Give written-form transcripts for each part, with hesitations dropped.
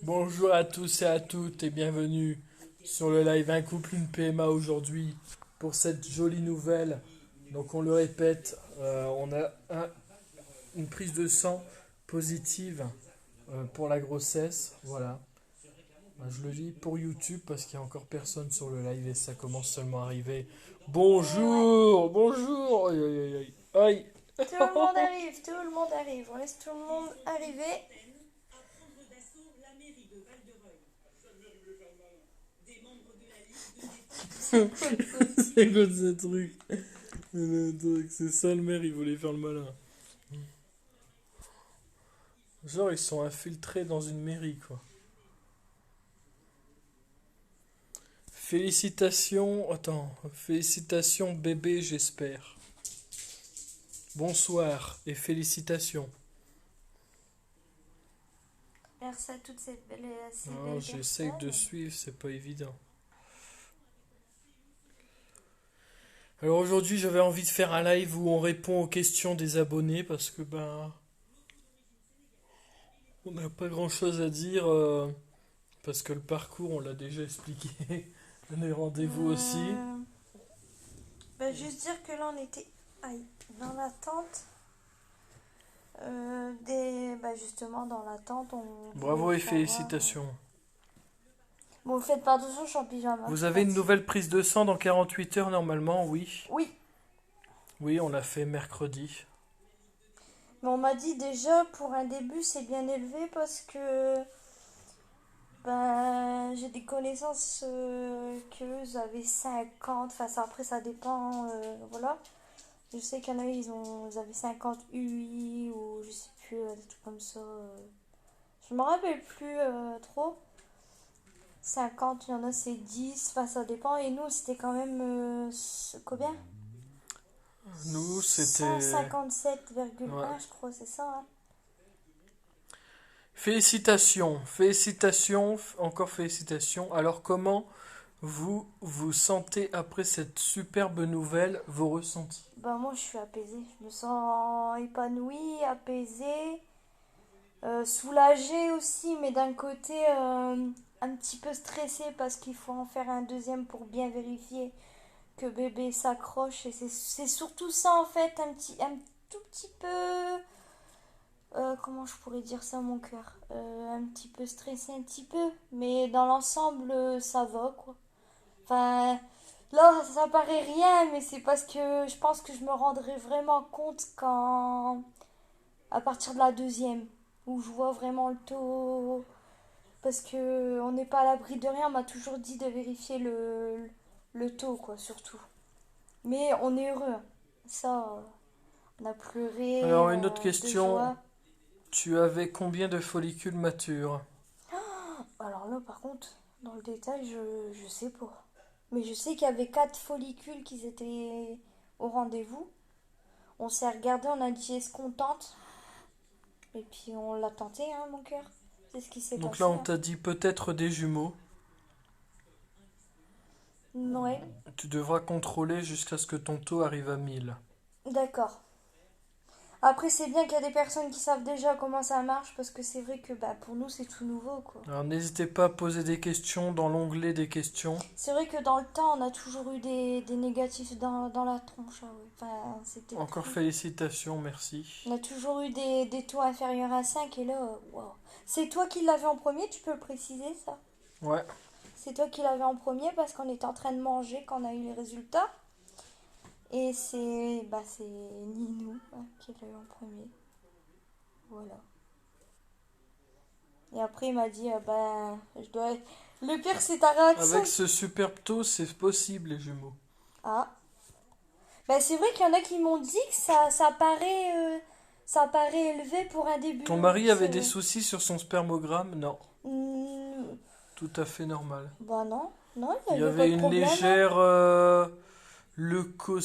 Bonjour à tous et à toutes et bienvenue sur le live Un couple, une PMA aujourd'hui pour cette jolie nouvelle. Donc on le répète, on a une prise de sang positive pour la grossesse. Voilà. Je le dis pour YouTube parce qu'il n'y a encore personne sur le live et ça commence seulement à arriver. Ouais, Bonjour, bonjour. Aïe, aïe, aïe, aïe. tout le monde arrive, tout le monde arrive. On laisse tout le monde arriver. C'est quoi le truc? C'est quoi ce truc? C'est ça le maire, il voulait faire le malin. Genre, ils sont infiltrés dans une mairie, quoi. Félicitations, attends, félicitations bébé, j'espère. Bonsoir et félicitations. Merci à toutes ces Non, belles j'essaye de personnes. suivre, c'est pas évident. Alors aujourd'hui, j'avais envie de faire un live où on répond aux questions des abonnés parce que on n'a pas grand-chose à dire parce que le parcours, on l'a déjà expliqué. Les rendez-vous aussi. Euh, juste dire que là on était aïe, dans l'attente. Justement, dans l'attente, on voulait Bravo et savoir. félicitations. Bon, faites pas attention, je suis en pyjama, je Vous suis avez une fatiguée. nouvelle prise de sang dans 48 heures normalement, oui. Oui, Oui, on l'a fait mercredi. mais on m'a dit déjà pour un début c'est bien élevé parce que j'ai des connaissances que avaient 50, enfin ça, après ça dépend, voilà. Je sais qu'il y en a, ils avaient 50 UI ou je sais plus, des trucs comme ça. Je me rappelle plus trop. 50, il y en a c'est 10, enfin ça dépend. Et nous c'était quand même, combien? Nous, c'était... 157,1 Ouais. je crois, c'est ça, hein. Félicitations, félicitations, encore félicitations. Alors comment vous vous sentez après cette superbe nouvelle, vos ressentis? Moi je suis apaisée, je me sens épanouie, apaisée. Soulagée aussi, mais d'un côté un petit peu stressée parce qu'il faut en faire un deuxième pour bien vérifier que bébé s'accroche. Et c'est surtout ça en fait, un tout petit peu. Comment je pourrais dire ça, mon cœur? Un petit peu stressé, un petit peu, mais dans l'ensemble, ça va quoi. Enfin, là, ça paraît rien, mais c'est parce que je pense que je me rendrai vraiment compte quand. À partir de la deuxième, où je vois vraiment le taux. Parce que on n'est pas à l'abri de rien, on m'a toujours dit de vérifier le taux, quoi, surtout. Mais on est heureux, hein. Ça, on a pleuré Alors une autre de question, joie. tu avais combien de follicules matures? Alors là, par contre, dans le détail, je sais pas. Mais je sais qu'il y avait 4 follicules qui étaient au rendez-vous. On s'est regardé, on a dit est-ce qu'on tente? Et puis on l'a tenté, hein, mon cœur. C'est ce qui s'est Donc là passé, on hein. t'a dit peut-être des jumeaux. Ouais, Tu devras contrôler jusqu'à ce que ton taux arrive à 1000. d'accord. Après, c'est bien qu'il y a des personnes qui savent déjà comment ça marche parce que c'est vrai que pour nous, c'est tout nouveau, quoi. Alors n'hésitez pas à poser des questions dans l'onglet des questions. C'est vrai que dans le temps, on a toujours eu des négatifs dans la tronche, hein, ouais. Enfin, c'est peut-être Encore plus. félicitations, merci. On a toujours eu des taux inférieurs à 5 et là, waouh. C'est toi qui l'avais en premier, tu peux le préciser, ça? Ouais. C'est toi qui l'avais en premier parce qu'on était en train de manger quand on a eu les résultats. Et c'est Ninou, hein, qui l'a eu en premier. Voilà. Et après, il m'a dit, je dois. Le pire, c'est ta réaction. Avec ce superbe taux, c'est possible les jumeaux. Ah. C'est vrai qu'il y en a qui m'ont dit que ça paraît élevé pour un début. Ton Oui, mari avait c'est des vrai. soucis sur son spermogramme? Non. Hmm, Tout à fait normal. non. Non, il Il n'y y avait pas avait de une problème, hein. légère leucos...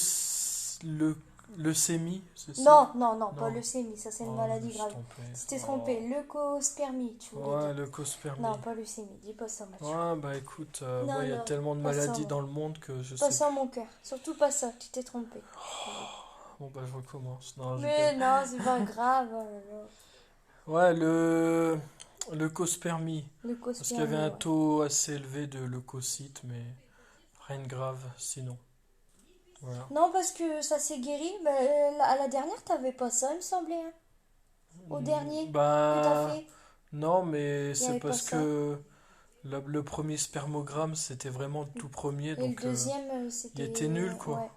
le... leucémie, c'est ça? Non, pas Non. leucémie, ça c'est une Oh, je me maladie suis grave. trompé. Tu t'es trompé, Oh. leucospermie, tu voulais dire. Ouais, Non, leucospermie. pas leucémie, dis pas ça, Mathieu. Ouais, bah écoute, Non, moi il y a non, tellement de pas ça, maladies moi. dans le monde que je Pas sais ça, plus. mon cœur. Surtout pas ça, tu t'es trompé. Bon bah je recommence. Non, je rigole. Mais non, c'est pas grave, oh là là. Ouais, Leucospermie. Parce qu'il y avait Leucospermie, un ouais. taux assez élevé de leucocytes, mais rien de grave sinon. Voilà. Non, parce que ça s'est guéri. Bah, à la dernière, t'avais pas ça, il me semblait, hein. Au dernier que t'as Bah, fait, non, mais il y c'est avait pas parce ça. que le premier spermogramme, c'était vraiment le tout premier, Et le donc deuxième, il c'était... était nul, quoi. Ouais.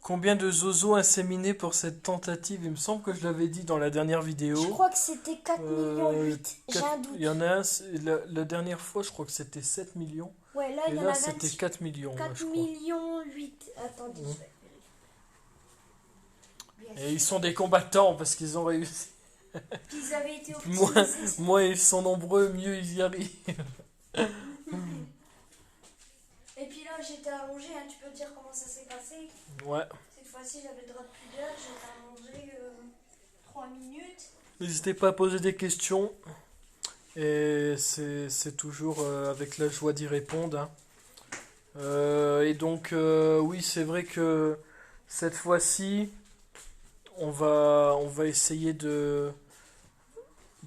Combien de zozos inséminés pour cette tentative? Il me semble que je l'avais dit dans la dernière Je vidéo. crois que c'était 4,8 millions. J'ai un Il y en doute. a un, la dernière fois, je crois que c'était 7 millions. Ouais, là, il Et y en là, a c'était 26. 4 millions, ouais, 4 je crois. millions 8. Attendez, je Mm. vais vérifier. Bien Et ils sûr. sont des combattants parce qu'ils ont réussi. Puis ils avaient été Moins, optimisés. moins ils sont nombreux, mieux ils y arrivent. Et puis là, j'étais allongée, hein, tu peux dire comment ça s'est passé. Ouais. Cette fois-ci, j'avais le drap de pudeur, j'étais allongée 3 minutes. N'hésitez pas à poser des questions. Et c'est toujours avec la joie d'y répondre, hein. Et donc, oui, c'est vrai que cette fois-ci, on va essayer de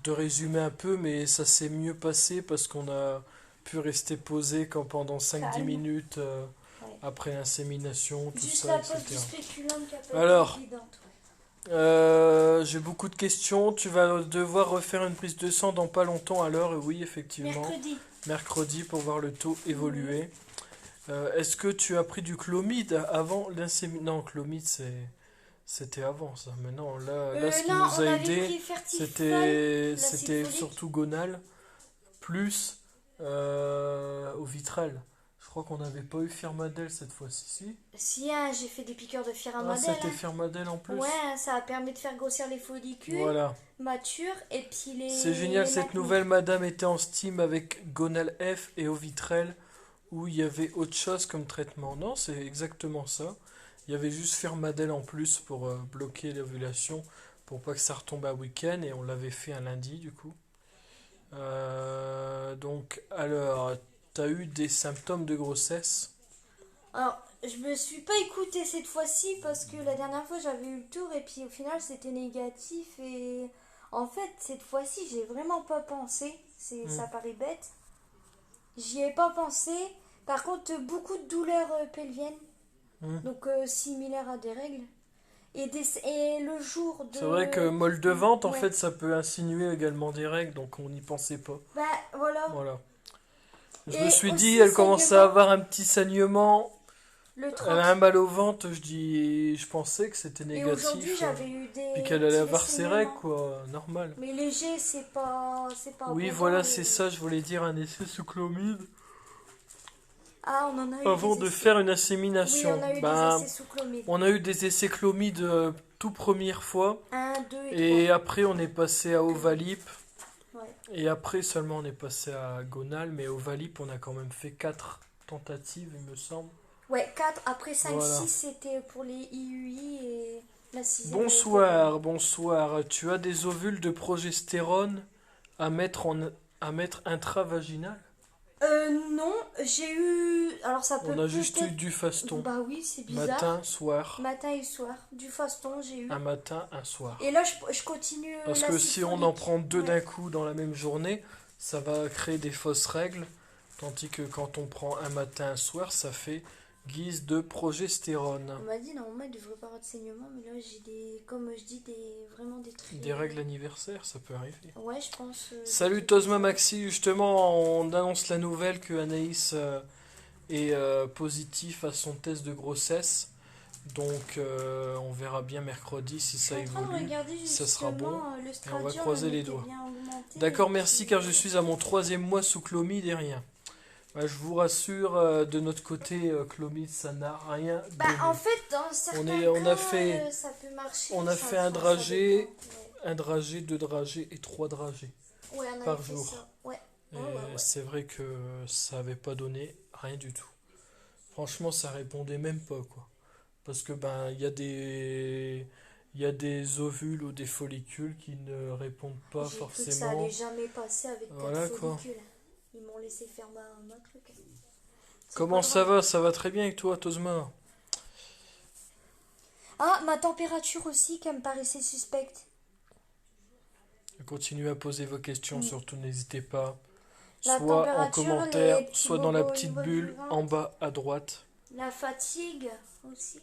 résumer un peu, mais ça s'est mieux passé parce qu'on a pu rester posé quand pendant 5-10 Calme. minutes Ouais. après l'insémination, tout Juste ça, la pose du etc. spéculum qui a pas Alors, été évidente. j'ai beaucoup de questions. Tu vas devoir refaire une prise de sang dans pas longtemps alors, oui, effectivement. Mercredi. Mercredi pour voir le taux évoluer. Est-ce que tu as pris du chlomide avant l'insémination? Non, chlomide c'était avant ça. Mais non, là ce qui Non, nous on a avait aidé, pris Fertifol, c'était l'acide c'était folique. surtout gonal plus au Vitrel. Je crois qu'on n'avait pas eu Firmadel cette fois-ci. Si. Si, hein, j'ai fait des piqûres de Ah, Firamadel. c'était Hein. Firmadel en plus. Ouais, hein, ça a permis de faire grossir les follicules Voilà. matures et puis C'est génial les cette maintenir. nouvelle. Madame était en steam avec Gonal F et Ovitrel où il y avait autre chose comme traitement. Non, c'est exactement ça. Il y avait juste Firmadel en plus pour bloquer l'ovulation pour pas que ça retombe un week-end et on l'avait fait un lundi du coup. Donc, alors, t'as eu des symptômes de grossesse? Alors, je me suis pas écoutée cette fois-ci parce que la dernière fois j'avais eu le tour et puis au final c'était négatif et en fait cette fois-ci j'ai vraiment pas pensé. Ça paraît bête. J'y ai pas pensé. Par contre, beaucoup de douleurs pelviennes, Hmm. donc similaires à des règles. Et le jour de... C'est vrai que molle de ventre, en Ouais. fait, ça peut insinuer également des règles, donc on n'y pensait pas. Bah voilà. Voilà. Je Et me suis aussi dit, elle commence à saignement. avoir un petit saignement. Le Elle 30. a un mal au ventre, je pensais que c'était Et aujourd'hui négatif. j'avais eu des Puis qu'elle allait petits avoir ses règles, saignements. quoi, normal. Mais léger, c'est pas Oui, abondant voilà, et- c'est ça, je voulais dire un essai sous chlomide Ah, on en a eu avant des de essais. faire une Oui, insémination. on a eu Ben, des essais sous chlomide. on a eu des essais chlomide tout première fois, 1, 2 et et après on est passé à Ovalip, 3. Ouais. et après seulement on est passé à Gonal, mais Ovalip on a quand même fait 4 tentatives, il me semble. Ouais, 4. Après 5, Voilà. 6, c'était pour les IUI et la 6 Bonsoir, bonsoir. Tu as des ovules de progestérone à mettre intravaginal? Non, j'ai eu... Alors ça peut On a juste eu peut-être... du faston. Bah oui, c'est bizarre. Matin, soir. Matin et soir. Du faston, j'ai eu. Un matin, un soir. Et là, je continue Parce que l'acide si on en folique. prend deux Ouais. d'un coup dans la même journée, ça va créer des fausses règles. Tandis que quand on prend un matin, un soir, ça fait guise de progestérone. On m'a dit, normalement, il devrait pas avoir de saignement, mais là, j'ai comme je dis, vraiment des trucs. Des règles anniversaires, ça peut arriver. Ouais, je pense. Salut Tosma Maxi, justement, on annonce la nouvelle que Anaïs est positif à son test de grossesse. Donc on verra bien mercredi si ça Je suis en train de évolue. regarder ça sera bon, justement, le on va stradiol, croiser on les était doigts. bien augmenté, D'accord, et merci puis, car je suis à mon 3e mois sous chlomide et rien. Bah, je vous rassure, de notre côté, chlomide ça n'a rien Bah, donné. en fait, dans certains on a cas, fait- ça peut marcher. on a ça- fait un ça dragée. dépend. Un dragé, 2 dragées et 3 dragées. Ouais, on avait par fait jour. ça. Ouais. Et Ouais, ouais, ouais. c'est vrai que ça avait pas donné rien du tout. Franchement, ça répondait même pas, quoi. Parce que ben il y a des ovules ou des follicules qui ne répondent pas J'ai cru que ça forcément. allait jamais passer avec 4 Voilà, quoi. follicules. Ils m'ont laissé faire ma truc. C'est Comment pas ça grave. va? Ça va très bien avec toi, Tosma? Ah, ma température aussi, qui me paraissait suspecte. Continuez à poser vos questions, Mm. surtout n'hésitez pas. La Soit en température, commentaire, les petits soit dans la bobos au petite niveau du bulle en ventre, bas à droite. la fatigue aussi.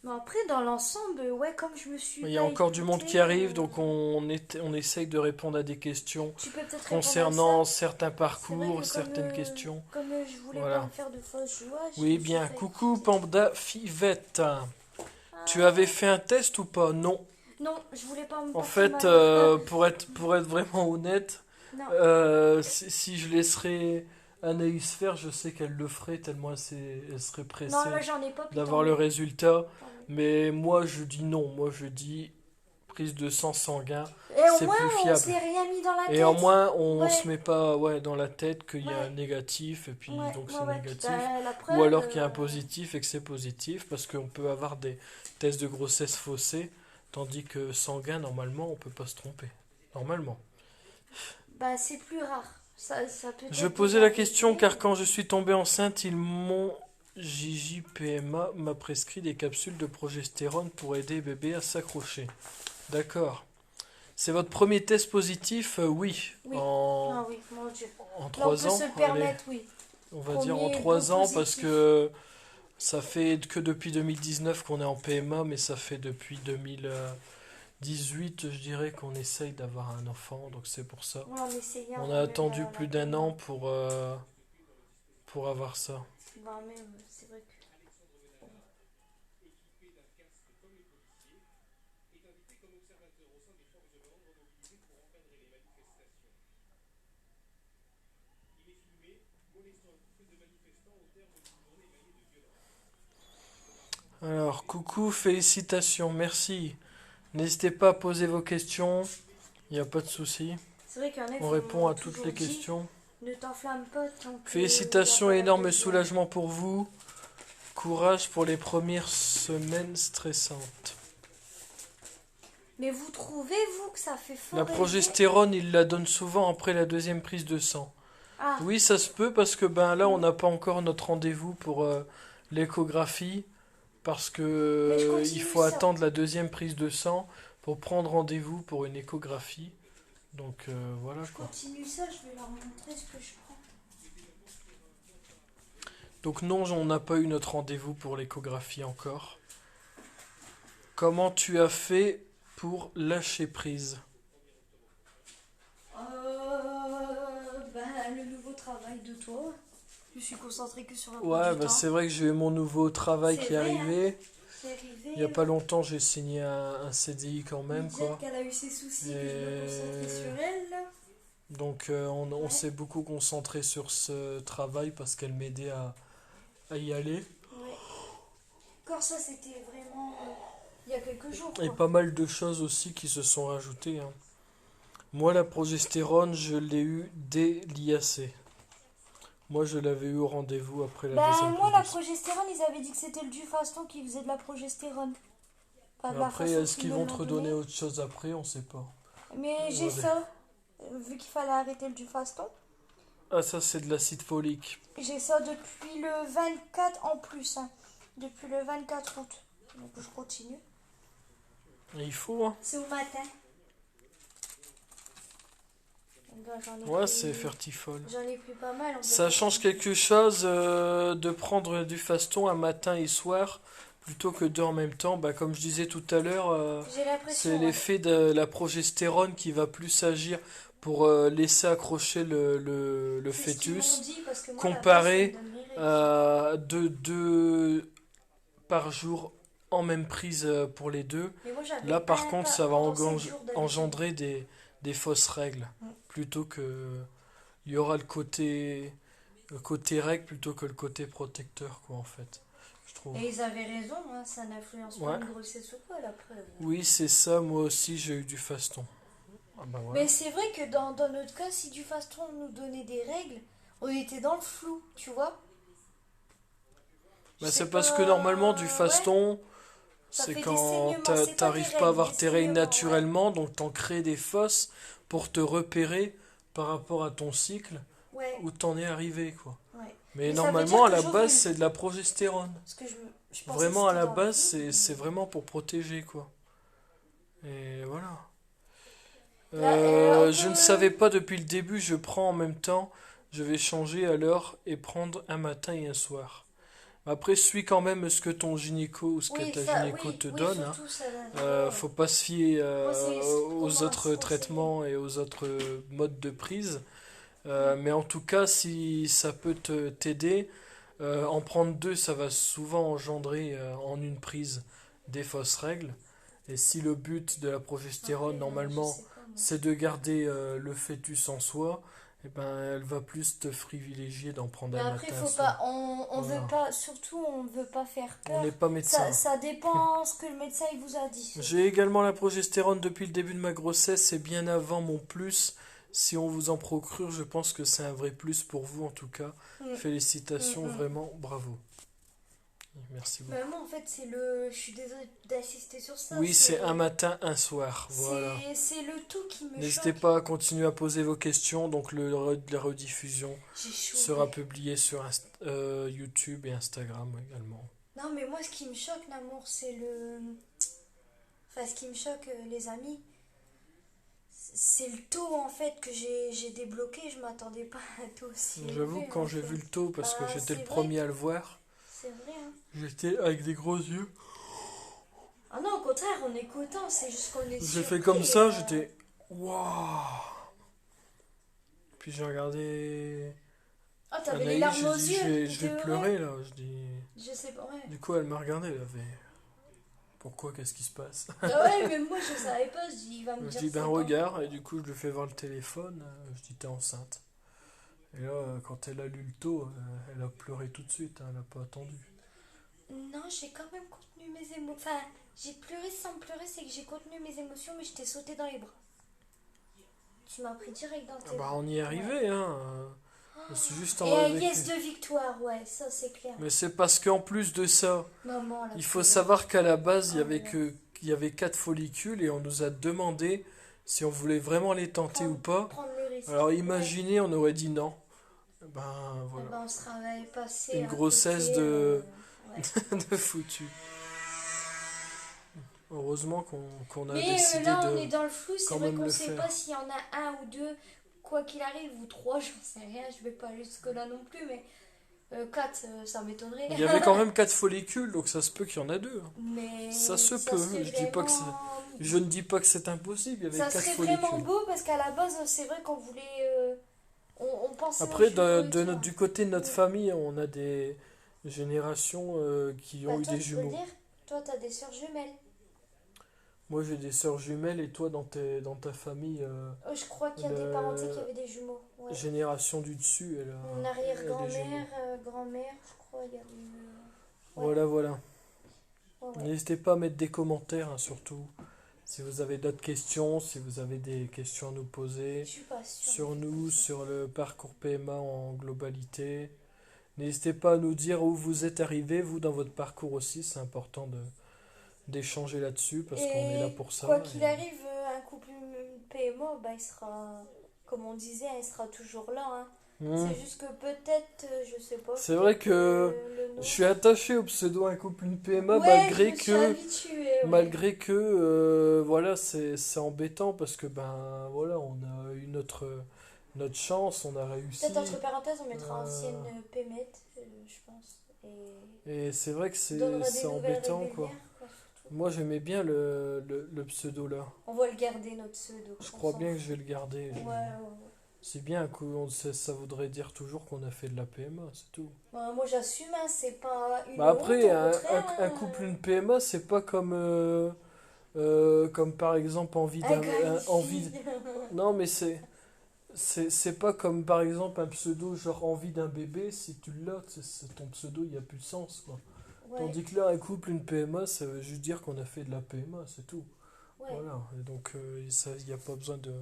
Mais après, dans l'ensemble, ouais, comme je me suis Il y a pas encore du monde écoutée, qui arrive, donc on essaye de répondre à des questions tu peux peut-être répondre à concernant ça. certains C'est vrai parcours, que certaines questions. je voulais pas Voilà. me faire de fausses joies, je Oui, me suis bien. pas Coucou écoutée. Panda Fivette. Tu Ah, avais fait un test ou pas? Non. non, je voulais pas me En porter fait, malheur. pour être vraiment honnête, Non, si je laisserais Anaïs faire, je sais qu'elle le ferait tellement elle serait non, là pressée j'en ai pas, puis tant d'avoir le mieux. résultat. Tant mieux. Mais moi, je dis non. Moi, je dis prise de sang sanguin, Et au c'est moins, plus on fiable. s'est rien mis dans la Et en tête. moins, on Ouais, se met pas dans la tête qu'il y a un ouais, négatif, et puis ouais, donc ouais, c'est ouais. Puis négatif. la Ou preuve, alors qu'il y a un positif et que c'est positif, parce qu'on peut avoir des tests de grossesse faussés, tandis que sanguin, normalement, on peut pas se tromper. Normalement. bah c'est plus rare. Ça peut Je être posais déjà la question arrivé. car quand je suis tombée enceinte, mon JJPMA m'a prescrit des capsules de progestérone pour aider bébé à s'accrocher. D'accord. C'est votre premier test positif? Oui. Oui. En, Ah oui, mon Dieu. en Là, on 3 peut se ans? le Allez, permettre, oui. on va dire en Premier bon 3 ans parce positif. que ça fait que depuis 2019 qu'on est en PMA, mais ça fait depuis 2018, je dirais, qu'on essaye d'avoir un enfant, donc c'est pour ça. Ouais, on essayait On avant a même attendu plus la d'un an PMA. pour avoir ça. Bah même, c'est vrai que... Alors, coucou, félicitations, merci. N'hésitez pas à poser vos questions, il n'y a pas de souci. C'est vrai qu'il y en a qui On répond m'ont à toutes toujours les dit, questions. ne t'enflamme pas tant qu'il n'y a Félicitations, pas la énorme deuxième. soulagement pour vous. Courage pour les premières semaines stressantes. Mais vous trouvez, vous, que ça fait fort La élevé? progestérone, il la donne souvent après la deuxième prise de sang. Ah, Oui, ça se peut parce que ben là, on n'a pas encore notre rendez-vous pour l'échographie parce que mais je il continue faut ça. attendre la deuxième prise de sang pour prendre rendez-vous pour une échographie. Donc voilà Je quoi. continue ça, je vais leur montrer ce que je prends. Donc non, on n'a pas eu notre rendez-vous pour l'échographie encore. Comment tu as fait pour lâcher prise? Ben, le nouveau travail de toi. Je suis concentrée que sur la Ouais, du bah temps. c'est vrai que j'ai eu mon nouveau travail C'est qui est vrai, hein. arrivé. C'est arrivé. Il n'y a pas longtemps, j'ai signé un CDI quand même, Lydia, quoi. qu'elle a eu ses soucis, que je Et me concentrais sur elle. Là. donc on Ouais. s'est beaucoup concentré sur ce travail parce qu'elle m'aidait à y aller. Ouais. Encore ça, c'était vraiment il y a quelques jours. Et Quoi. pas mal de choses aussi qui se sont rajoutées, hein. Moi, la progestérone, je l'ai eu dès l'IAC. Moi, je l'avais eu au rendez-vous après la Ben, deuxième moi, prise la de sang. progestérone, ils avaient dit que c'était le Dufaston qui faisait de la progestérone. Pas de la Après, façon est-ce qu'ils qu'ils me vont l'ont te redonner donné. autre chose après? On sait pas. Mais j'ai Ouais. ça. Vu qu'il fallait arrêter le Dufaston. Ah, ça, c'est de l'acide folique. J'ai ça depuis le 24 en plus. Hein. Depuis le 24 août. Donc je continue. Et il faut, hein. C'est au matin. Ben, j'en ai Ouais, pris- c'est fertifol. J'en ai pris pas mal. Ça change quelque chose de prendre du faston un matin et soir plutôt que deux en même temps. Bah, comme je disais tout à l'heure, J'ai l'impression. c'est l'effet de la progestérone qui va plus agir pour laisser accrocher le C'est ce qu'ils m'ont fœtus dit, parce que moi, comparé la place, ça me donne les règles. à deux par jour en même prise pour les deux. Mais moi, j'avais Là, par un contre, pas ça va pendant 7 jours d'habitude. engendrer des fausses règles. Mm. Plutôt que. Il y aura le côté règle plutôt que le côté protecteur, quoi, en fait. Je trouve. Et ils avaient raison, hein, ça n'influence pas Ouais. une grossesse ou quoi, la preuve. Oui, c'est ça, moi aussi, j'ai eu du faston. Ah bah ouais. Mais c'est vrai que dans notre cas, si du faston nous donnait des règles, on était dans le flou, tu vois. Bah, Je sais c'est parce pas, que normalement, du ouais. faston, Ça c'est fait des quand saignements, c'est pas des t'arrives règles, pas à avoir des tes règles saignements, ouais. naturellement, donc t'en crées des fausses pour te repérer par rapport à ton cycle Ouais, où t'en es arrivé, quoi. ouais. Mais Mais ça veut normalement, dire à que la j'aurais base, eu. c'est de la progestérone. Parce que je pensais Vraiment, que à la c'était dans le base, flou. c'est vraiment pour protéger, quoi. Et voilà. Là, on Je ne peut... savais pas depuis le début, je prends en même temps, je vais changer à l'heure et prendre un matin et un soir. Après, suis quand même ce que ton gynéco ou ce que Oui, ta ça, gynéco oui, te oui, donne, hein. surtout ça. Ouais, ouais. Faut pas se fier Moi, c'est pour aux moi, se autres renseigner. traitements et aux autres modes de prise. Mm. Mais en tout cas, si ça peut t'aider, en prendre deux, ça va souvent engendrer en une prise des fausses règles. Et si le but de la progestérone, Après, je normalement, sais pas, moi. c'est de garder le fœtus en soi, eh ben, elle va plus te privilégier d'en prendre Mais un après, matin, un faut soir. pas, on veut Voilà. pas, surtout, on veut pas faire On n'est peur. pas Ça, médecin. ça dépend ce que le médecin il vous a dit. J'ai également la progestérone depuis le début de ma grossesse et bien avant mon plus. Si on vous en procure, je pense que c'est un vrai plus pour vous en tout cas. Mm, Félicitations, mm. vraiment, bravo. Merci Mais beaucoup. moi, en fait, c'est le. Je suis désolée d'insister sur ça. Oui, c'est un matin, un soir, voilà. C'est le tout qui me N'hésitez choque. pas à continuer à poser vos questions, donc la rediffusion J'ai chaud. sera publiée sur YouTube et Instagram également. Non, mais moi, ce qui me choque, l'amour, c'est le. Enfin, ce qui me choque, les amis, c'est le taux, en fait, que j'ai débloqué. Je m'attendais pas à un taux aussi J'avoue, élevé, quand en j'ai fait. vu le taux, parce que Bah, j'étais le c'est vrai. premier à le voir, C'est vrai, hein. j'étais avec des gros yeux. Ah non, au contraire, on est content, c'est juste qu'on est J'ai fait surpris. comme ça, j'étais waouh. Puis j'ai regardé Ah, t'avais les Anaïs, larmes j'ai aux dit yeux, je vais t'étais heureux. pleurer là. Je dis. Je sais pas, ouais. Du coup, elle m'a regardé, elle avait. Pourquoi, qu'est-ce qui se passe? Ah ouais, mais moi, je savais pas, je dis, il va me Je dire dis c'est ben pas. regarde, et du coup, je lui fais voir le téléphone. Je dis t'es enceinte. Et là, quand elle a lu le taux, elle a pleuré tout de suite, hein, elle a pas attendu. Non, j'ai quand même contenu mes émotions. Enfin, j'ai pleuré sans pleurer, c'est que j'ai contenu mes émotions, mais je t'ai sauté dans les bras. Tu m'as pris direct dans Ah tes bah bras. on y est Ouais. arrivé, hein. C'est juste Et un avec. yes de victoire, ouais, ça c'est clair. Mais c'est parce qu'en plus de ça, Maman, la il faut pleuré. savoir qu'à la base, Oh là là. il y avait 4 follicules et on nous a demandé si on voulait vraiment les tenter ou pas. Prendre le risque. Alors Ouais. imaginez, on aurait dit non. Ben Eh voilà, ben, on serait passé une à grossesse côté. Ouais. de foutu. Heureusement qu'on a Mais décidé là, on de est dans le flou. C'est quand vrai même qu'on le sait pas faire. s'il y en a un ou deux, quoi qu'il arrive, ou trois, j'en sais rien. Je vais pas jusque-là non plus, mais quatre, ça m'étonnerait. Il y avait quand même 4 follicules, donc ça se peut qu'il y en a deux, hein. Mais Ça se ça peut. serait Je dis pas que vraiment. je ne dis pas que c'est impossible. Il y avait Ça 4 serait vraiment follicules. beau parce qu'à la base, c'est vrai qu'on voulait. On pensait aux Après, jumeaux et tout, hein. du côté de notre famille, on a des générations qui Bah, ont eu toi, des tu peux le jumeaux. dire. Toi, t'as des sœurs jumelles. Moi, j'ai des sœurs jumelles et toi, dans ta famille, Je crois qu'il y a des parentés qui avaient des jumeaux. Ouais. génération du dessus, Mon elle a des jumeaux. arrière-grand-mère, grand-mère, je crois, il y avait eu. Ouais. Voilà, voilà. Ouais, ouais. N'hésitez pas à mettre des commentaires, hein, surtout. Si vous avez d'autres questions, si vous avez des questions à nous poser Je suis pas sûre. sur nous, sur le parcours PMA en globalité. N'hésitez pas à nous dire où vous êtes arrivé, vous, dans votre parcours aussi. C'est important d'échanger là-dessus parce qu'on est là Et pour ça. quoi qu'il arrive, un couple PMO, bah, il sera, comme on disait, il sera toujours là, hein. C'est juste que peut-être, je sais pas. C'est vrai que le nom. je suis attaché au pseudo un couple une PMA Ouais, malgré je me suis que habituée, ouais. malgré que voilà c'est embêtant parce que ben voilà on a eu notre chance, on a réussi Peut-être entre parenthèses, on mettra Euh, ancienne PMET, je pense. Et et c'est vrai que donnera c'est des nouvelles embêtant quoi. régulières, quoi, surtout. Moi j'aimais bien le pseudo là. On va le garder, notre pseudo. Je On crois s'en bien que fout. je vais le garder. Ouais, ouais, ouais. C'est bien ça voudrait dire toujours qu'on a fait de la PMA, c'est tout. Bah, moi, j'assume, hein, c'est pas une Bah honte, après, au contraire. un couple, une PMA, c'est pas comme, comme par exemple Un gars, une envie. fille. Non, mais c'est pas comme par exemple un pseudo genre envie d'un bébé. Si tu l'as, ton pseudo, il n'y a plus de sens, quoi. Ouais, Tandis que là, un couple, une PMA, ça veut juste dire qu'on a fait de la PMA, c'est tout. ouais. Voilà. Et donc, il n'y a pas besoin de.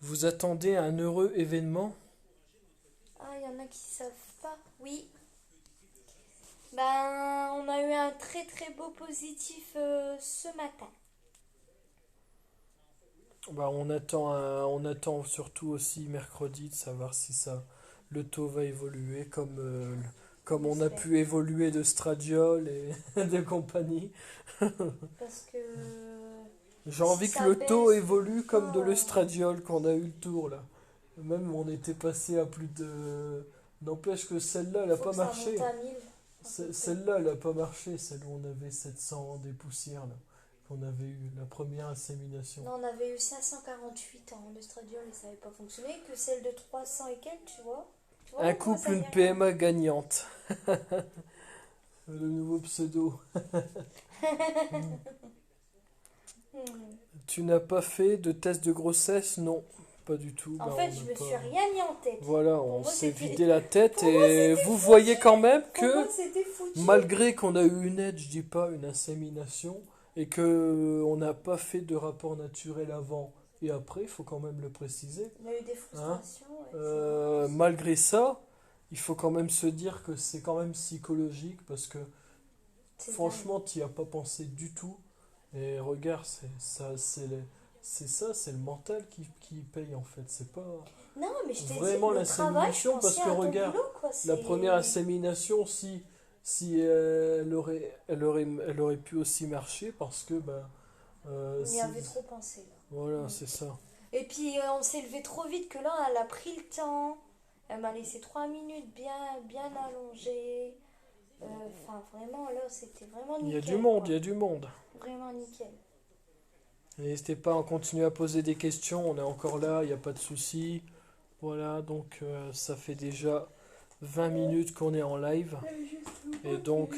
Vous attendez un heureux événement? Ah, il y en a qui savent pas. Oui. Ben, on a eu un très très beau positif ce matin. Bah, on attend surtout aussi mercredi de savoir si le taux va évoluer comme On on a espère. pu évoluer de Stradiol et de compagnie. Parce que J'ai Si envie que ça le taux baisse évolue ou comme de pas. l'estradiol qu'on a eu le tour là. Même on était passé à plus de... N'empêche que celle-là, elle a Faut pas que ça monte marché. à 1000 à peu près. Celle-là, elle a pas marché, celle où on avait 700 des poussières là. Qu'on avait eu la première insémination. Non, on avait eu 548 en estradiol et ça n'avait pas fonctionné. Que celle de 300 et quelques, tu vois. Tu vois Un en quoi couple, ça y une arrive? PMA gagnante. Le nouveau pseudo. Hmm. Tu n'as pas fait de test de grossesse? Non, pas du tout. En Bah, fait, on je n'a me suis pas... rien mis en tête. Voilà, Pour on moi, s'est c'était. vidé la tête Pour moi, et c'était vous foutu. voyez quand même Pour moi, que c'était foutu. malgré qu'on a eu une aide, je dis pas une insémination, et que on n'a pas fait de rapport naturel avant et après, il faut quand même le préciser. On a eu des Hein. frustrations. Ouais, c'est vrai. Malgré ça, il faut quand même se dire que c'est quand même psychologique parce que C'est dingue. franchement, tu n'y as pas pensé du tout. Et regarde, c'est ça, c'est le mental qui paye en fait. C'est pas Non, mais je t'ai dit, vraiment le travail, je l'insémination parce pensais que à ton regarde, boulot, quoi. la C'est. première insémination, si elle aurait pu aussi marcher parce que ben, On y avait trop pensé, là. voilà, Mm. c'est ça. Et puis, on s'est levé trop vite que là, elle a pris le temps. Elle m'a laissé 3 minutes bien, bien allongées. Enfin, vraiment, là, c'était vraiment Il y a nickel, du monde, quoi. il y a du monde. Vraiment nickel. N'hésitez pas à continuer à poser des questions, on est encore là, il n'y a pas de souci. Voilà, donc ça fait déjà 20 minutes qu'on est en live. Et donc,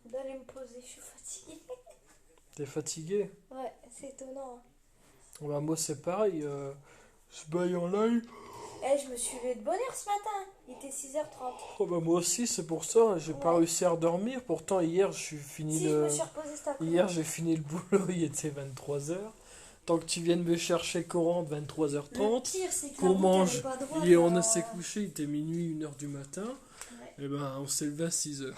D'aller me poser, je suis fatiguée. t'es fatigué? Ouais, c'est étonnant. Bah, moi c'est pareil, je baille en live. Eh, je me suis levée de bonne heure ce matin. Il était 6h30. Oh, bah, moi aussi c'est pour ça, j'ai pas Ouais. réussi à redormir. Pourtant hier je suis fini Si, je me suis reposée cet après-midi. Hier j'ai fini le boulot, il était 23h. Tant que tu viennes me chercher courant de Le 23h30, pire, c'est que la qu'on route, elle mange est pas droite. et on alors, s'est couché, il était minuit, 1h du matin. ouais. Et ben on s'est levé à 6h.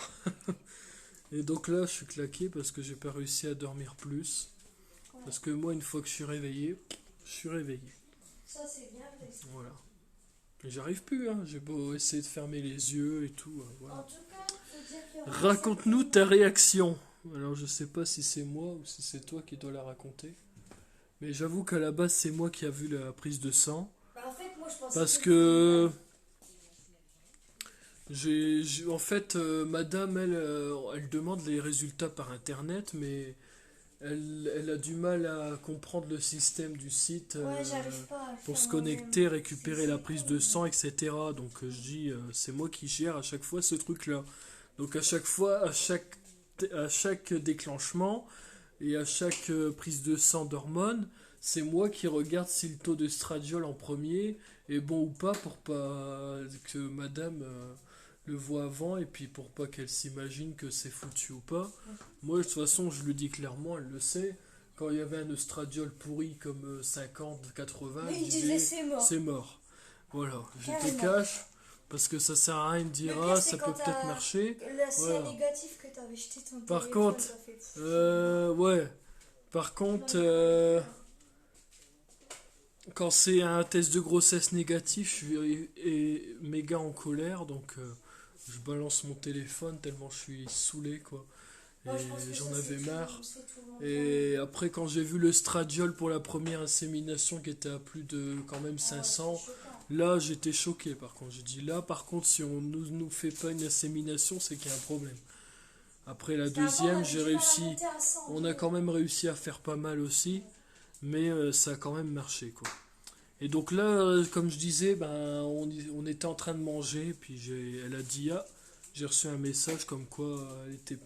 Et donc là je suis claqué parce que j'ai pas réussi à dormir plus. Ouais. Parce que moi une fois que je suis réveillé, je suis réveillé. Ça, c'est bien vrai. Voilà. Mais j'arrive plus, hein. J'ai beau essayer de fermer les yeux et tout. En Voilà. tout cas, faut dire qu'il y aura Raconte-nous ta réaction. Alors je sais pas si c'est moi ou si c'est toi qui dois la raconter. Mais j'avoue qu'à la base c'est moi qui a vu la prise de sang. Bah, en fait, moi, je pensais Parce que que en fait madame elle demande les résultats par internet mais elle a du mal à comprendre le système du site ouais, j'arrive pas à le pour faire se moi-même. connecter, récupérer la C'est prise con. de sang, etc. Donc je dis, c'est moi qui gère à chaque fois ce truc-là. Donc à chaque fois, à chaque déclenchement et à chaque prise de sang d'hormones, c'est moi qui regarde si le taux de stradiol en premier est bon ou pas pour pas que madame le voit avant et puis pour pas qu'elle s'imagine que c'est foutu ou pas. Moi, de toute façon, je le dis clairement, elle le sait. Quand il y avait un estradiol pourri comme 50, 80, Mais je il disait disais c'est mort. c'est mort. Voilà, j'étais Carrément. cash parce que ça sert à rien de dire Le pire, ah c'est ça quand peut peut-être t'as- marcher. Là, c'est Voilà. un négatif que t'avais jeté ton Par téléphone, contre, ça fait pfff. Ouais. Par contre, quand c'est un test de grossesse négatif, je suis méga en colère, donc je balance mon téléphone tellement je suis saoulé, quoi. Moi, je pense Et que j'en ça, avais marre. c'est tout le monde. Et après, quand j'ai vu le stradiol pour la première insémination qui était à plus de quand même Ah ouais, 500, c'est choquant. là j'étais choqué par contre. J'ai dit là, par contre, si on nous fait pas une insémination, c'est qu'il y a un problème. Après la C'était avant, on deuxième, avait j'ai du mal à réussi. monter à 100, On a quand même réussi à faire pas mal aussi, mais ça a quand même marché, quoi. Et donc là, comme je disais, ben, on était en train de manger, puis elle a dit, ah, j'ai reçu un message comme quoi elle était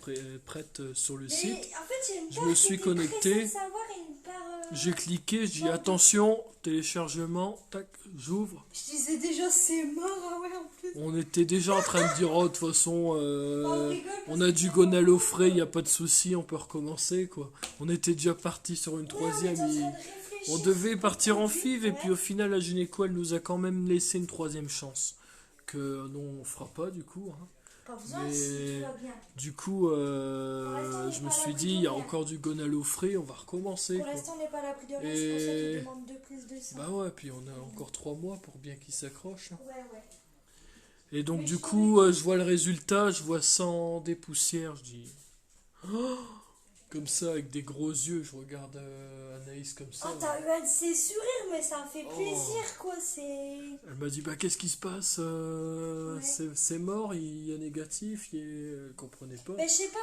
prête sur le Mais site. en fait, il y a une Je part me qui suis était connecté. pressée de savoir et une part. J'ai cliqué, je dis, Non. attention, téléchargement, tac, j'ouvre. Je disais déjà c'est mort, ah ouais, en plus. On était déjà en train de dire, oh, de toute façon, On rigole parce on a que du c'est gonal pas frais, il n'y a pas de souci, on peut recommencer, quoi. On était déjà parti sur une Ouais, troisième. on était en et- train de réfléchir On devait sur partir en produit, FIV et ouais. puis au final la gynéco elle nous a quand même laissé une troisième chance que non on fera pas du coup, hein. Pas besoin Mais- si tout va bien. Du coup Pour l'instant, on je n'est me pas à suis l'abri dit de il y a rien. encore du gonalo frais, on va recommencer, Pour quoi. l'instant, on n'est pas à l'abri de rien, c'est pour ça Et- qu'il demande 2 prises de sang. Bah ouais, puis on a encore 3 mois pour bien qu'il s'accroche, hein. Ouais, ouais. Et donc Mais du je coup savais je vois le résultat, je vois 100 des poussières, je dis oh, comme ça, avec des gros yeux. Je regarde Anaïs comme ça. Oh, t'as eu un de ces sourires, mais ça me fait Oh. plaisir, quoi. C'est. Elle m'a dit, bah qu'est-ce qui se passe Ouais. c'est mort, il y a négatif, elle comprenait pas. Mais je sais pas,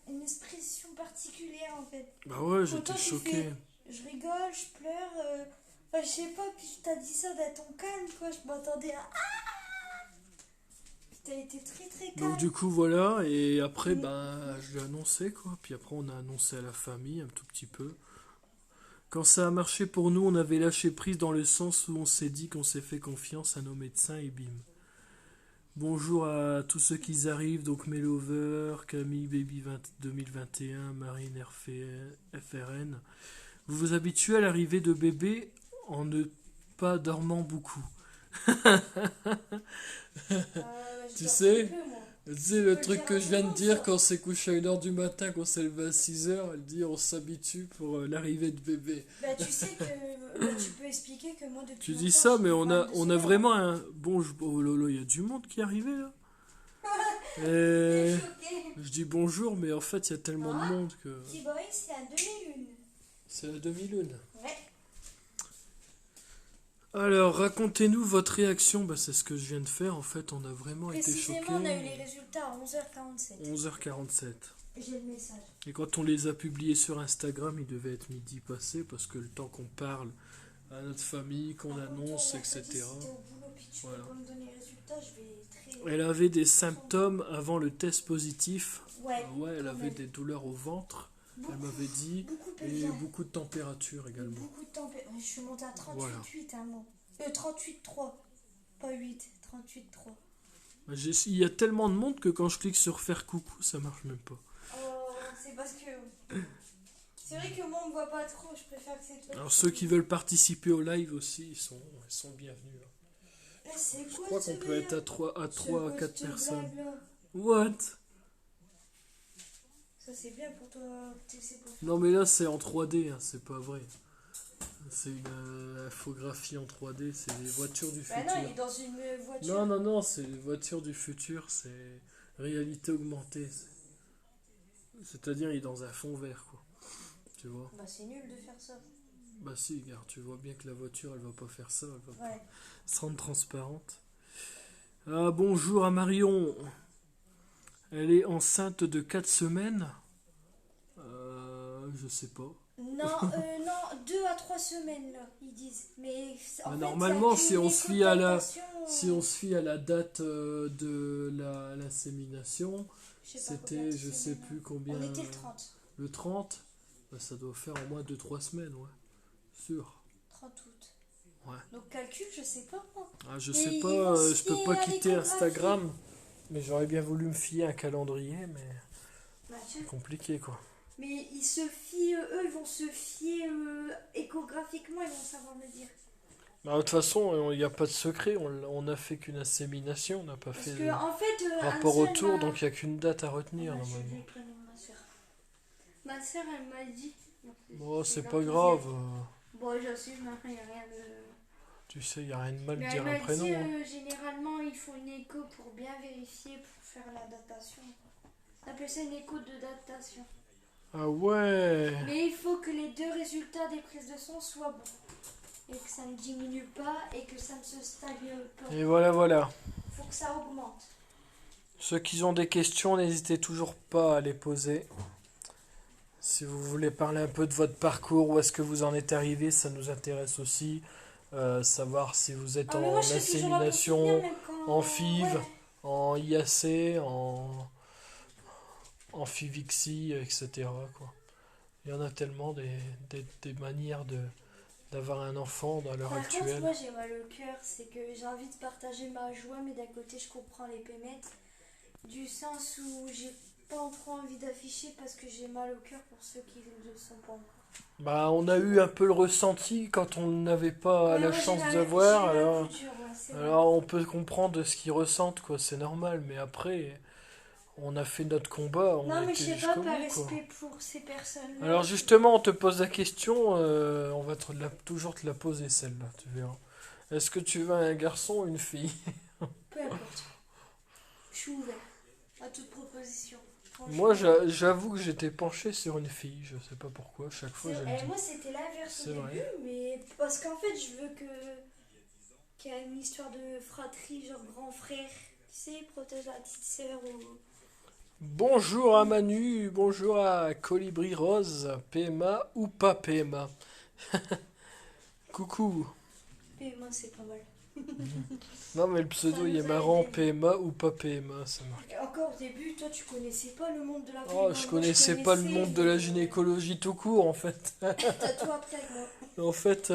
une expression particulière, en fait. Bah ouais, j'étais Autant tu choqué. fais, je rigole, je pleure. Enfin, je sais pas, puis t'as dit ça d'un ton calme, quoi. Je m'attendais à. Puis t'as été très très calme. Donc du coup voilà, et après Mm. ben je l'ai annoncé quoi, puis après on a annoncé à la famille un tout petit peu. Quand ça a marché pour nous, on avait lâché prise dans le sens où on s'est dit qu'on s'est fait confiance à nos médecins et bim. Bonjour à tous ceux qui arrivent, donc Melover, Camille Baby 2021, Marine FRN. Vous vous habituez à l'arrivée de bébé en ne pas dormant beaucoup. Je Tu dors sais, très peu, moi. Tu sais, le peux truc le que dire je viens de avant, dire ça. quand on s'est couché à 1h du matin, qu'on s'est levé à 6h, elle dit on s'habitue pour l'arrivée de bébé. Bah, tu sais que. Tu peux expliquer que moi, depuis Tu longtemps, dis ça, j'ai mais des on a, problèmes de on a sommeil. vraiment un... Bon, oh là là, il y a du monde qui est arrivé là. T'es Et... choquée. Je dis bonjour, mais en fait, il y a tellement de Ah. monde que... Petit boy, c'est un demi-lune. C'est la demi-lune. Ouais. Alors, racontez-nous votre réaction. Bah, c'est ce que je viens de faire. En fait, on a vraiment été choqués. Précisément, on a eu les résultats à 11h47. 11h47. J'ai le message. Et quand on les a publiés sur Instagram, il devait être midi passé, parce que le temps qu'on parle à notre famille, qu'on annonce, etc. Si t'es au boulot puis tu Voilà. peux pas me donner les résultats, je vais très. Elle avait des symptômes avant le test positif. Ouais. Ouais, elle quand avait même. des douleurs au ventre, elle Beaucoup, m'avait dit, beaucoup de et bien. beaucoup de température également. Beaucoup de température. Je suis montée à 38,8 Voilà. un mois. 38,3. Pas 8, 38,3. Il y a tellement de monde que quand je clique sur faire coucou, ça marche même pas. Oh, c'est parce que. C'est vrai que moi on me voit pas trop, je préfère que c'est toi. Alors ceux qui veulent participer au live aussi, ils sont bienvenus. Eh, c'est Je quoi crois ce qu'on peut être à 3 à 4 cette personnes. blague-là What? Ça c'est bien pour toi, c'est pour Non mais là c'est en 3D, hein, c'est pas vrai. C'est une infographie en 3D, c'est les voitures du Bah futur. non, il est dans une voiture. Non, non, non, c'est les voitures du futur, c'est réalité augmentée. C'est-à-dire, il est dans un fond vert, quoi. Tu vois? Bah c'est nul de faire ça. Bah si, regarde, tu vois bien que la voiture, elle va pas faire ça, elle va Ouais. pas se rendre transparente. Ah, bonjour à Marion. Elle est enceinte de 4 semaines. Je sais pas. Non, 2 à 3 semaines là, ils disent. Mais en Bah, fait, normalement, ça si on se fie à la, datation, si on se fie à la date de l'insémination, je sais pas c'était, combien de je sais semaines. plus combien. On était le 30. Le 30, bah, ça doit faire au moins 2-3 semaines, ouais. Sûr. 30 août. Ouais. Donc calcul, je sais pas moi. Ah, je Mais sais ils pas, vont se je peux fier pas à quitter l'échographie. Instagram, mais j'aurais bien voulu me fier à un calendrier, mais Bah, tiens. c'est compliqué, quoi. Mais ils se fient, eux, ils vont se fier échographiquement, ils vont savoir me dire. Bah, de toute façon, il n'y a pas de secret, on a fait qu'une insémination, on n'a pas Parce fait que de en fait, rapport au Anne-Soeur tour, m'a- donc il n'y a qu'une date à retenir, Ah, j'ai normalement. oublié le prénom de ma soeur. Ma soeur, elle m'a dit. Bon, c'est la pas deuxième. grave, Bon, je sais, mais il n'y a rien de. tu sais, il n'y a rien de mal de Mais dire elle un m'a prénom. dit, Hein. généralement, il faut une écho pour bien vérifier, pour faire la datation. On appelle ça une écho de datation. Ah ouais. Mais il faut que les deux résultats des prises de sang soient bons. Et que ça ne diminue pas et que ça ne se stagne pas. Et voilà. Il faut que ça augmente. Ceux qui ont des questions, n'hésitez toujours pas à les poser. Si vous voulez parler un peu de votre parcours, où est-ce que vous en êtes arrivé, ça nous intéresse aussi. Savoir si vous êtes Ah, mais en moi, je serais toujours là pour insémination, soutenir, même quand- en FIV, Ouais. en IAC, en FIVIXI, etc. Quoi. Il y en a tellement des manières d'avoir un enfant dans l'heure Par contre, actuelle. moi j'ai mal au cœur, c'est que j'ai envie de partager ma joie, mais d'un côté je comprends les pémettes, du sens où j'ai pas trop envie d'afficher parce que j'ai mal au cœur pour ceux qui ne le sont pas encore. Bah, on a eu un peu le ressenti quand on n'avait pas Ouais, la moi, j'ai chance mal- de voir. j'ai mal Alors, au cœur, ouais, c'est vrai. alors on peut comprendre de ce qu'ils ressentent, quoi. C'est normal. Mais après, on a fait notre combat, on Non, a mais été je sais pas, jusqu'au par bout, quoi. respect pour ces personnes-là. Alors justement, on te pose la question, on va toujours te la poser celle-là, tu verras. Est-ce que tu veux un garçon ou une fille? Peu importe. Je suis ouvert à toute proposition. Moi, j'avoue que j'étais penché sur une fille. Je sais pas pourquoi. Chaque fois, je le dis. Moi, c'était l'inverse C'est au vrai. début, mais parce qu'en fait, je veux qu'il y ait une histoire de fratrie, genre grand frère, tu sais, protège la petite sœur ou... Bonjour à Manu, bonjour à Colibri Rose, PMA ou pas PMA. Coucou. Mais moi, c'est pas mal. Non mais le pseudo Ça il est nous a marrant, aidé. PMA ou pas PMA, ça marque. Et encore au début, toi, tu connaissais pas le monde de la Oh, PMA. je Moi, connaissais pas le connaissais, monde de la mais, gynécologie tout court en fait. T'as tout appris avec moi. En fait,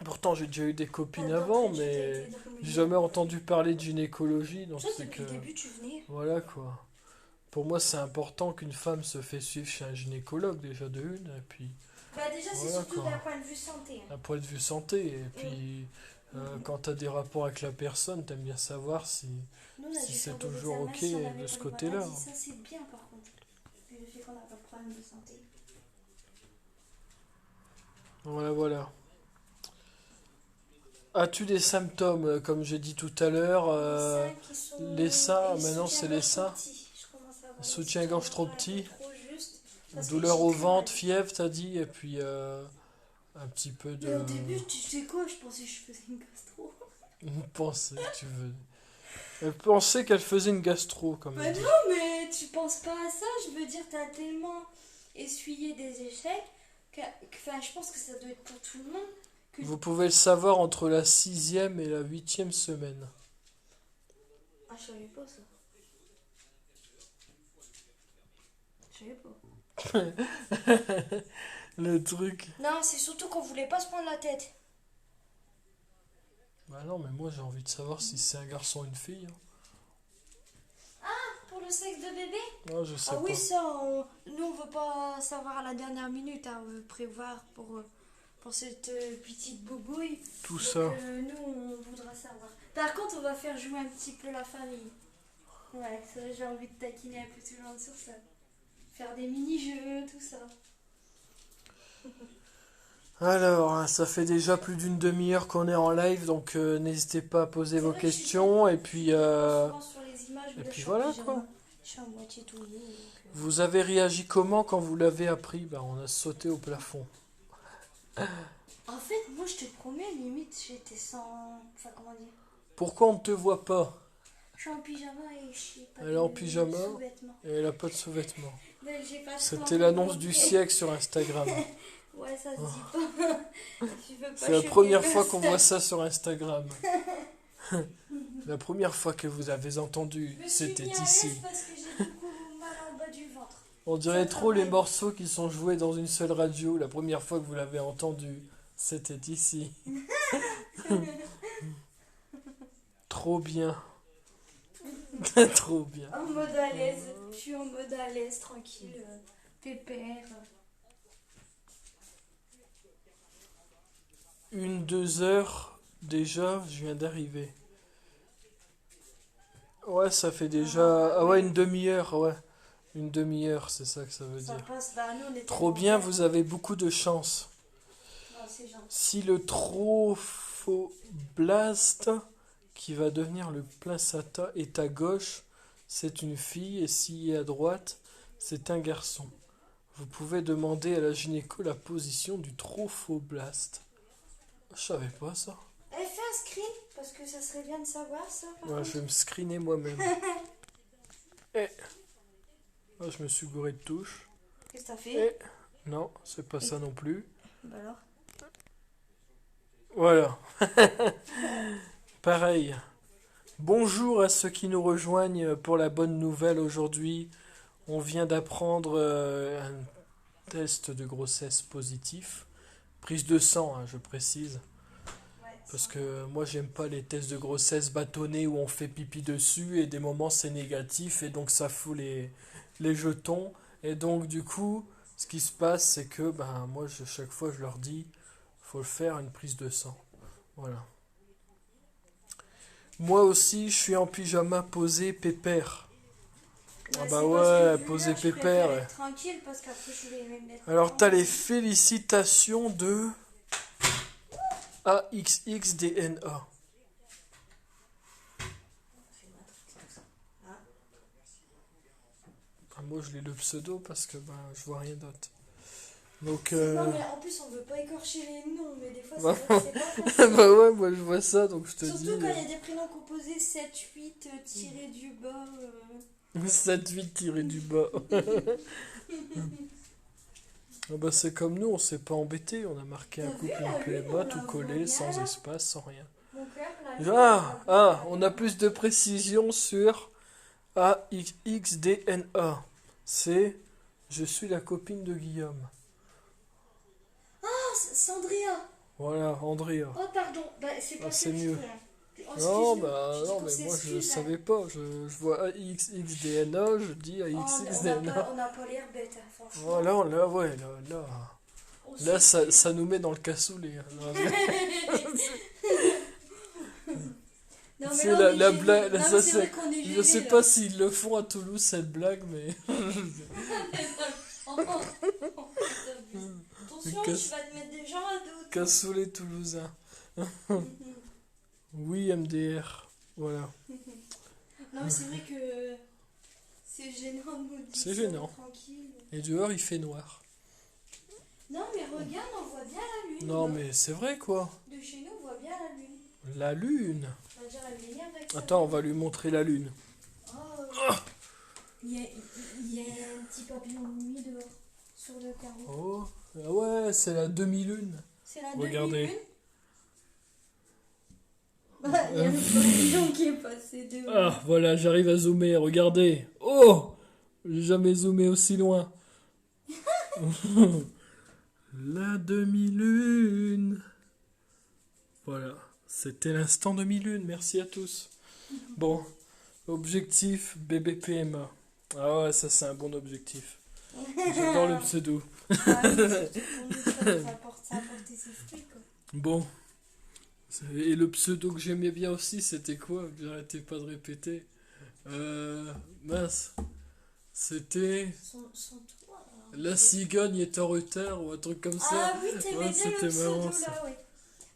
pourtant j'ai déjà eu des copines D'entrée avant, de jeu, t'as mais été dans le j'ai milieu. jamais entendu parler de gynécologie, donc Toi, c'est depuis que... le début, tu venais. Voilà quoi. Pour moi c'est important qu'une femme se fait suivre chez un gynécologue déjà de une, et puis... Bah, déjà, c'est Voilà, surtout quoi. d'un point de vue santé. D'un point de vue santé, et puis quand tu as des rapports avec la personne, t'aimes bien savoir si Nous, on a si dû c'est faire des toujours examens ok si on avait de pas ce de côté-là. maladie. Ça, c'est bien, par contre. Le fait qu'on n'a pas de problème de santé. Voilà, voilà. As-tu des symptômes, comme j'ai dit tout à l'heure, Les seins qui sont... les seins, et maintenant c'est les soutien-gorge seins, trop petit. Je commence à avoir des soutien-gorge trop soutiens-gorge petit, trop juste. Parce que douleur au j'ai très ventre, mal. fièvre, t'as dit, et puis un petit peu Mais au de début, tu sais quoi? Je pensais que je faisais une gastro. une pensée, tu veux. Elle pensait qu'elle faisait une gastro, comme Bah elle dit. non, mais tu penses pas à ça. Je veux dire, t'as tellement essuyé des échecs enfin, je pense que ça doit être pour tout le monde. Vous pouvez le savoir entre la 6e et la 8e semaine. Ah, je savais pas ça. Je savais pas. Le truc. Non, c'est surtout qu'on voulait pas se prendre la tête. Bah non, mais moi j'ai envie de savoir si c'est un garçon ou une fille. Pour le sexe de bébé? Non, je sais Ah oui, pas. ça, nous on veut pas savoir à la dernière minute, hein. On veut prévoir pour cette petite boubouille. Tout Donc, ça. nous on voudra savoir. Par contre, on va faire jouer un petit peu la famille. Ouais, ça, j'ai envie de taquiner un peu tout le monde sur ça. Faire des mini-jeux, tout ça. Alors, ça fait déjà plus d'une demi-heure qu'on est en live, donc n'hésitez pas à poser C'est vos vrai que je suis questions. Et puis, souvent sur les images, mais et là, puis je suis en voilà, pyjama. quoi. Je suis à moitié tout nu. Donc, Vous avez réagi comment quand vous l'avez appris? Bah, on a sauté au plafond. En fait, moi je te promets, limite j'étais sans. Enfin, comment dire? Pourquoi on ne te voit pas? Je suis en pyjama et je sais pas. Elle est en pyjama sous-vêtements. et elle a pas de sous-vêtements. Mais j'ai pas trop C'était envie de l'annonce du montrer. siècle sur Instagram. Ouais, ça se dit pas. Tu veux pas C'est la choquer première fois qu'on personne. voit ça sur Instagram. La première fois que vous avez entendu, Je me suis c'était mis à ici. l'aise parce que j'ai beaucoup mal en bas du ventre. On dirait Ça trop les travaille. morceaux qui sont joués dans une seule radio. La première fois que vous l'avez entendu, c'était ici. Trop bien. Trop bien. En mode à l'aise. Je suis en mode à l'aise, tranquille, pépère. 2 heures déjà, je viens d'arriver. Ouais, ça fait déjà... Ah ouais, une demi-heure, ouais. Une demi-heure, c'est ça que ça veut Ça dire. passe, bah nous on était Trop bien, vous avez beaucoup de chance. Non, c'est gentil. Si le trophoblast, qui va devenir le placenta, est à gauche, c'est une fille, et s'il est à droite, c'est un garçon. Vous pouvez demander à la gynéco la position du trophoblast. Je savais pas ça. Eh, fais un screen, parce que ça serait bien de savoir ça. Par Ouais, contre. je vais me screener moi-même. Eh. Ah, je me suis gouré de touche. Qu'est-ce que t'as fait? Non, c'est pas ça non plus. Bah alors. Voilà. Pareil. Bonjour à ceux qui nous rejoignent pour la bonne nouvelle aujourd'hui. On vient d'apprendre un test de grossesse positif. Prise de sang, hein, je précise. Ouais, Parce que moi, j'aime pas les tests de grossesse bâtonnés où on fait pipi dessus et des moments c'est négatif et donc ça fout les jetons. Et donc, du coup, ce qui se passe, c'est que moi, chaque fois, je leur dis faut le faire une prise de sang. Voilà. Moi aussi, je suis en pyjama posé pépère. Ah c'est bah parce ouais, que vu posé l'heure, je pépère. préfère Ouais. être tranquille parce qu'après je vais même mettre. Alors, t'as les félicitations de AXXDNA. moi je lis le pseudo parce que ben, je vois rien d'autre. Donc, Non, mais en plus, on veut pas écorcher les noms, mais des fois, bah, c'est vrai que c'est pas facile. bah ouais, moi je vois ça, donc je te Surtout dis quand il y a des prénoms composés 7, 8, tirés du bas. 7-8 tiré du bas. Ah bah, c'est comme nous, on s'est pas embêté, on a marqué un T'as vu, couple, la une lune, PMA, on tout la collé, voit sans bien. espace, sans rien. Mon cœur, la On a plus de précision sur AXDNA. C'est je suis la copine de Guillaume. Ah, c'est Andrea. Voilà, Andrea. Oh, pardon. Bah, c'est pas Ah, c'est ça que mieux. je voulais. Oh, Non, excuse-nous. bah Je dis non, qu'on mais moi je s'excuse, hein. savais pas. Je vois AXDNA, je dis Oh, AXDNA. on n'a pas l'air bête, hein, franchement. Voilà, là, ouais, là. On Là, s'excuse. ça nous met dans le cassoulet. Hein. Non, mais C'est là, on est la gênés. blague, Non, ça, mais c'est c'est- vrai qu'on est Je gênés, sais là. pas s'ils le font à Toulouse cette blague, mais Attention, Casse- tu vas te mettre des gens à dos. cassoulet toulousain. Oui, MDR. Voilà. Non, mais c'est vrai que c'est gênant de nous dire C'est ça, gênant. tranquille. Et dehors, il fait noir. Non, mais regarde, on voit bien la lune. Non, là. mais c'est vrai quoi. De chez nous, on voit bien la lune. La lune. On va dire la lumière avec ça. Attends, on va lui montrer la lune. Oh, il y a un petit papillon de nuit dehors, sur le carreau. Oh, ah ouais, c'est la demi-lune. C'est la Regardez. demi-lune. Bah, il y a le papillon qui est passé dehors. Ah, voilà, j'arrive à zoomer, regardez. Oh, j'ai jamais zoomé aussi loin. La demi-lune. Voilà, c'était l'instant demi-lune, merci à tous. Bon, objectif BBPMA. Ah ouais, ça c'est un bon objectif. J'adore le pseudo. Ah oui, surtout pour nous, ça a porté ses fruits, quoi. Bon, et le pseudo que j'aimais bien aussi, c'était quoi? Que j'arrêtais pas de répéter. Mince, c'était Son toit, là. La cigogne est en retard ou un truc comme ça. Ah oui, t'aimais Ouais, bien c'était le pseudo, marrant, ça. là, ouais.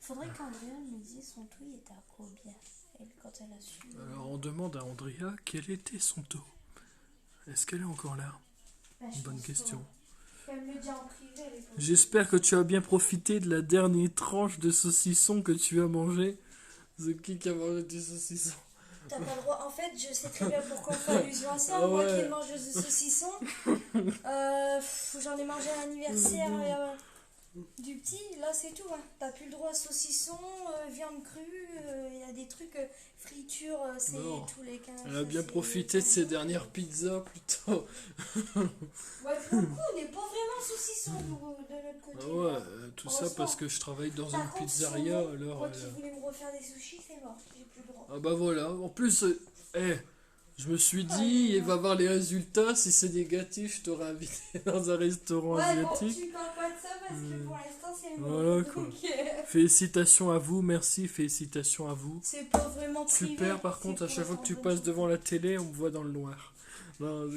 Faudrait qu'Andrea nous dise son taux, il était à combien, elle, quand elle a su. Alors on demande à Andrea quel était son taux. Est-ce qu'elle est encore là? Bah, je Bonne pense question. pas. Elle me le dit en privé, elle est pas- J'espère que tu as bien profité de la dernière tranche de saucisson que tu as mangé. C'est qui a mangé du saucisson? T'as pas le droit. En fait, je sais très bien pourquoi on fait allusion à ça. Ah Moi qui ouais. ai mangé de saucisson, j'en ai mangé à l'anniversaire du petit. Là, c'est tout. Hein. T'as plus le droit à saucisson, viande crue. Il y a des trucs friture, c'est Non. tous les 15. Elle a bien c'est profité de 15 ses jours. dernières pizzas plutôt. Ouais, pour le coup, on n'est pas vraiment saucisson nous, de notre côté. Ah ouais, là. tout ça parce que je travaille dans une pizzeria. Alors, Moi qui voulais me refaire des sushis, c'est mort. J'ai plus le droit. ah bah voilà, en plus, je me suis dit, il va voir les résultats, si c'est négatif, je t'aurais invité dans un restaurant Ouais, bon, asiatique. tu parles pas de ça parce que pour l'instant, c'est mort. Voilà, quoi. Donc, Félicitations à vous, merci, félicitations à vous. c'est pas vraiment privé. Super, par c'est contre, à pour chaque fois que tu un passes bon devant la télé, on me voit dans le noir. Non,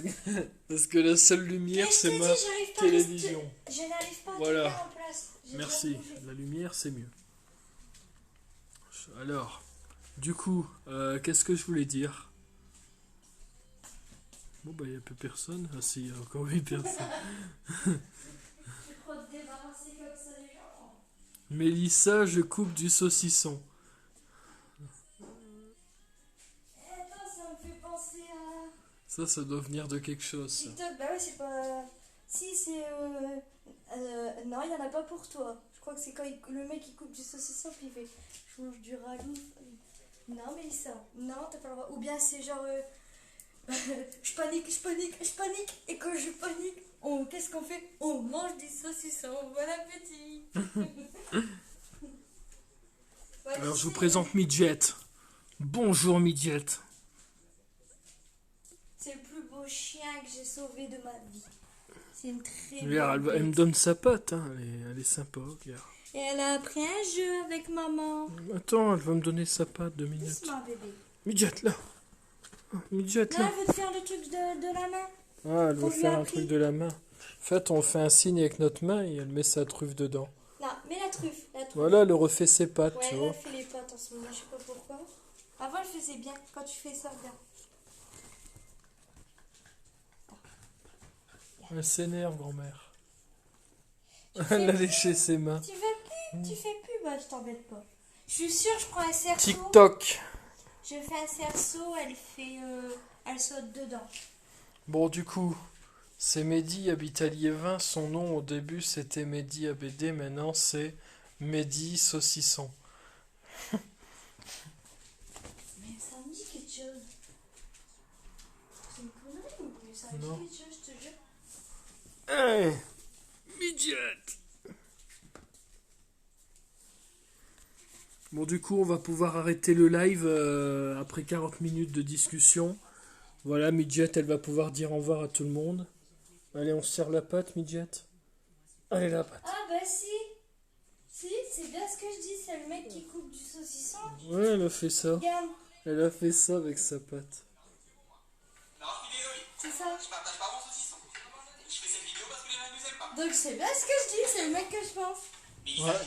parce que la seule lumière, Mais je c'est te ma dis, j'arrive pas à télévision. Je n'arrive pas à Voilà. tenir en place. J'ai Merci, trop bougé. la lumière, c'est mieux. Alors, du coup, qu'est-ce que je voulais dire? Bon, bah, il n'y a plus personne. Ah, si, il y a encore 8 personnes. Tu crois te débarrasser comme ça des gens? Mélissa, je coupe du saucisson. Attends, ça me fait penser à Ça doit venir de quelque chose. Ça. TikTok. Bah ouais, c'est pas. Si, c'est. Non, il y en a pas pour toi. Je crois que c'est quand le mec il coupe du saucisson puis il fait. Je mange du ragoût. Non, mais ça. Non, t'as pas le droit. Ou bien c'est genre. Je panique. Et quand je panique, qu'est-ce qu'on fait? On mange du saucisson. Bon appétit. Ouais, Alors, tu je vous sais, présente Midget. Bonjour, Midget. c'est le plus beau chien que j'ai sauvé de ma vie. C'est une très Regarde, belle elle me bête. donne sa patte. Hein. Elle est sympa, regarde. Et elle a appris un jeu avec maman. Attends, elle va me donner sa patte 2 minutes. Doucement, bébé. Midget, là. Oh, Midget, Non, là. elle veut te faire le truc de la main. Ah, elle qu'on veut lui faire a un appris. truc de la main. En fait, on fait un signe avec notre main et elle met sa truffe dedans. Non, mais la truffe. Voilà, elle refait ses pattes, Ouais, tu elle vois. a fait les pattes en ce moment, je sais pas pourquoi. Avant, elle faisait bien. Quand tu fais ça, regarde. Elle s'énerve, grand-mère. Tu Elle a fais léché ses mains. Tu fais plus, bah je t'embête pas. Je suis sûre, je prends un cerceau. TikTok. Je fais un cerceau, elle saute dedans. Bon, du coup, c'est Mehdi habite à Liévin. Son nom au début c'était Mehdi ABD. Maintenant c'est Mehdi Saucisson. Mais ça me dit quelque chose. C'est une connerie, mais ça me Non. dit quelque chose, je te jure. Hey, midget. Bon, du coup, on va pouvoir arrêter le live après 40 minutes de discussion. Voilà, Midget, elle va pouvoir dire au revoir à tout le monde. Allez, on se serre la patte, Midget. Allez, la patte. Ah bah si. Si, c'est bien ce que je dis, c'est le mec qui coupe du saucisson. Ouais, elle a fait ça. Regarde, Elle a fait ça avec sa patte. c'est ça. Je partage pas mon saucisson. Je fais cette vidéo parce que les gens nous aiment pas. Donc c'est bien ce que je dis, c'est le mec que je pense. Ouais.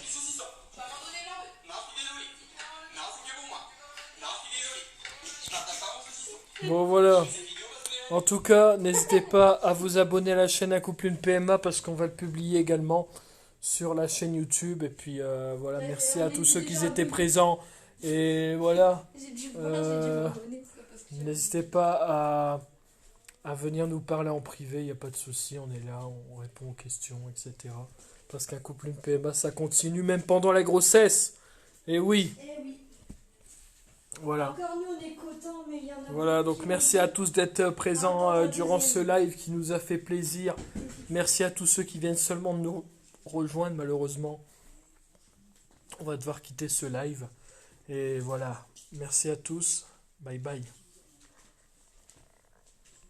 Bon, voilà. En tout cas, n'hésitez pas à vous abonner à la chaîne Un couple une PMA parce qu'on va le publier également sur la chaîne YouTube. Et puis voilà, merci à tous ceux qui étaient présents. Et voilà, J'ai dû m'abonner. n'hésitez pas à venir nous parler en privé, il n'y a pas de souci, on est là, on répond aux questions, etc. Parce qu'un couple une PMA, ça continue même pendant la grossesse. Et oui, Eh oui. voilà. Encore nous on est contents, mais il y en a Voilà, beaucoup donc qui merci à tous d'être présents durant ce deuxième. live qui nous a fait plaisir. Merci à tous ceux qui viennent seulement de nous rejoindre, malheureusement. On va devoir quitter ce live. Et voilà, merci à tous. Bye bye.